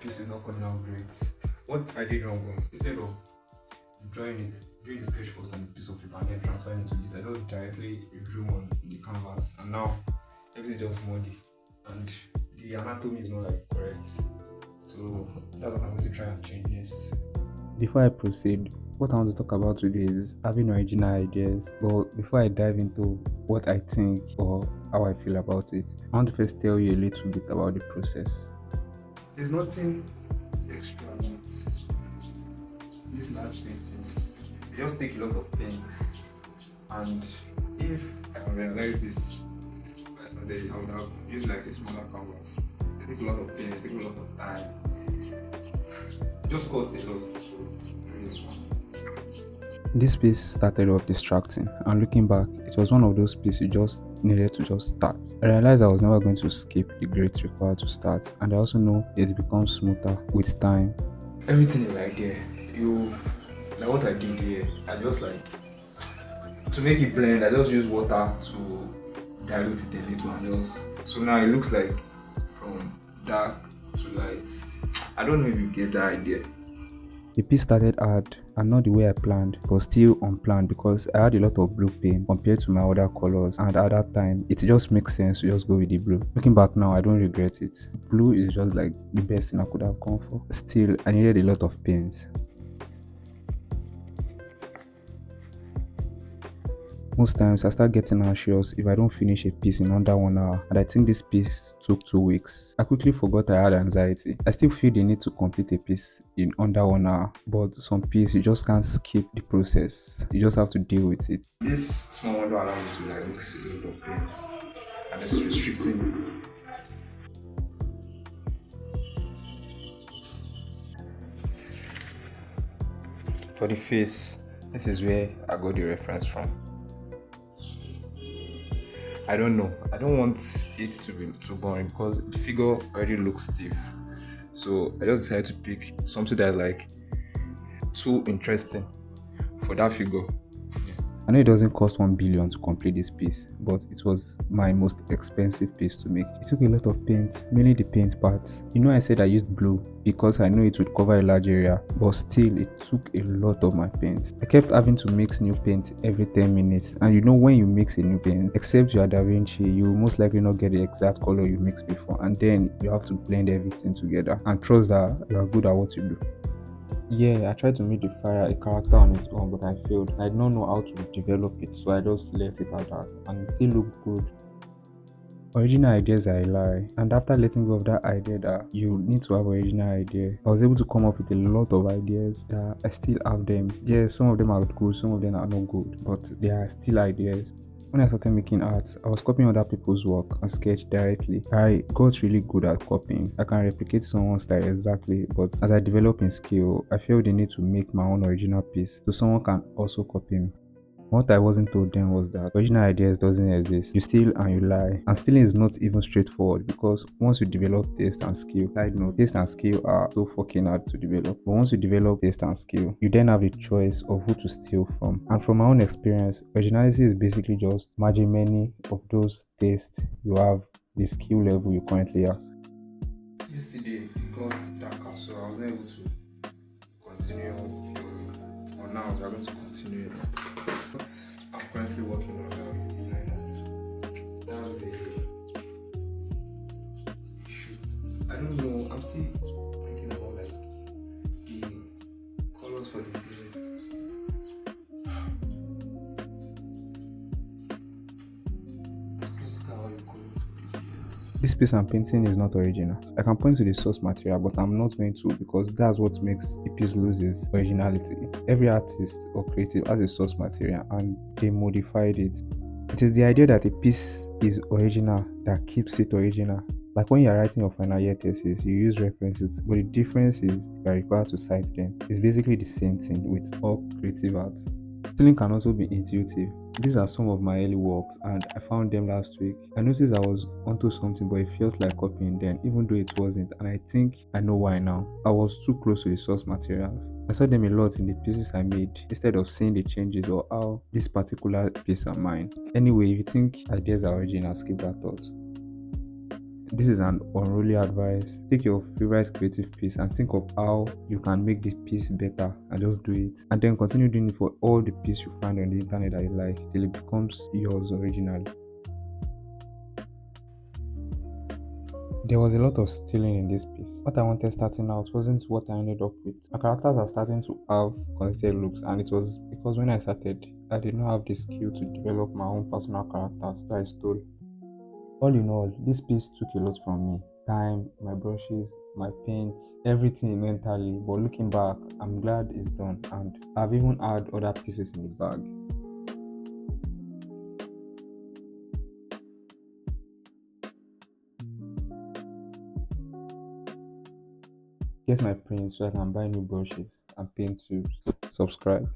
piece is not coming out great. What I did wrong was instead of doing the sketch first on a piece of paper and then transferring it to this, I just directly drew on the canvas and now everything just muddy and the anatomy is not like correct. So that's what I'm going to try and change next. Before I proceed, what I want to talk about today is having original ideas. But before I dive into what I think or how I feel about it, I want to first tell you a little bit about the process. There's nothing extra with these large paintings. They just take a lot of paint, and if I had realized this when I started, I would have used like a smaller canvas. They take a lot of paint, they take a lot of time. It just cost a lot to do this one. This piece started off distracting, and looking back, it was one of those pieces you just needed to just start. I realized I was never going to skip the grades required to start, and I also know it becomes smoother with time. Everything is like there. You like what I did here. I just like to make it blend. I just use water to dilute it a little and just so now it looks like from dark to light. I don't know if you get the idea. The piece started hard and not the way I planned, but still unplanned because I had a lot of blue paint compared to my other colors, and at that time it just makes sense to just go with the blue. Looking back now, I don't regret it. Blue is just like the best thing I could have gone for. Still, I needed a lot of paint. Most times I start getting anxious if I don't finish a piece in under 1 hour, and I think this piece took 2 weeks. I quickly forgot I had anxiety. I still feel the need to complete a piece in under 1 hour, but some piece you just can't skip the process. You just have to deal with it. This small window allows me to like mix a lot of paint and it's restricting me. For the face, this is where I got the reference from. I don't know. I don't want it to be too boring because the figure already looks stiff. So I just decided to pick something that's like too interesting for that figure. I know it doesn't cost 1 billion to complete this piece, but it was my most expensive piece to make. It took a lot of paint, mainly the paint part. You know, I said I used blue because I knew it would cover a large area, but still it took a lot of my paint. I kept having to mix new paint every 10 minutes, and you know when you mix a new paint, except you are Da Vinci, you will most likely not get the exact color you mixed before, and then you have to blend everything together and trust that you are good at what you do. Yeah, I tried to make the fire a character on its own, but I failed. I did not know how to develop it, so I just left it at that, and it still looked good. Original ideas are a lie, and after letting go of that idea that you need to have original idea, I was able to come up with a lot of ideas that I still have them. Yes, some of them are good, some of them are not good, but they are still ideas. When I started making art, I was copying other people's work and sketch directly. I got really good at copying. I can replicate someone's style exactly, but as I develop in skill, I feel the need to make my own original piece so someone can also copy me. What I wasn't told then was that original ideas doesn't exist. You steal and you lie. And stealing is not even straightforward because once you develop taste and skill, side note, taste and skill are so fucking hard to develop. But once you develop taste and skill, you then have the choice of who to steal from. And from my own experience, originality is basically just merging many of those tastes you have, the skill level you currently have. Yesterday it got darker, so I was not able to continue filming. But now we're going to continue it. What I'm currently working on now is the lineup. That's the issue. I don't know. I'm still thinking about like the colors for the palettes. I'm skeptical about the colors for the palettes. This piece I'm painting is not original. I can point to the source material, but I'm not going to because that's what makes a piece lose its originality. Every artist or creative has a source material and they modified it. It is the idea that a piece is original that keeps it original. Like when you're writing your final year thesis, you use references, but the difference is you're required to cite them. It's basically the same thing with all creative art. Stealing can also be intuitive. These are some of my early works and I found them last week. I noticed I was onto something but it felt like copying them even though it wasn't, and I think I know why now. I was too close to the source materials. I saw them a lot in the pieces I made instead of seeing the changes or how this particular piece are mine. Anyway, if you think ideas are original, skip that thought. This is an unruly advice. Take your favorite creative piece and think of how you can make this piece better and just do it. And then continue doing it for all the pieces you find on the internet that you like till it becomes yours originally. There was a lot of stealing in this piece. What I wanted starting out wasn't what I ended up with. My characters are starting to have consistent looks, and it was because when I started, I did not have the skill to develop my own personal characters, so I stole. All in all, this piece took a lot from me. Time, my brushes, my paint, everything mentally. But looking back, I'm glad it's done, and I've even had other pieces in the bag. Get my prints so I can buy new brushes and paint tubes. Subscribe.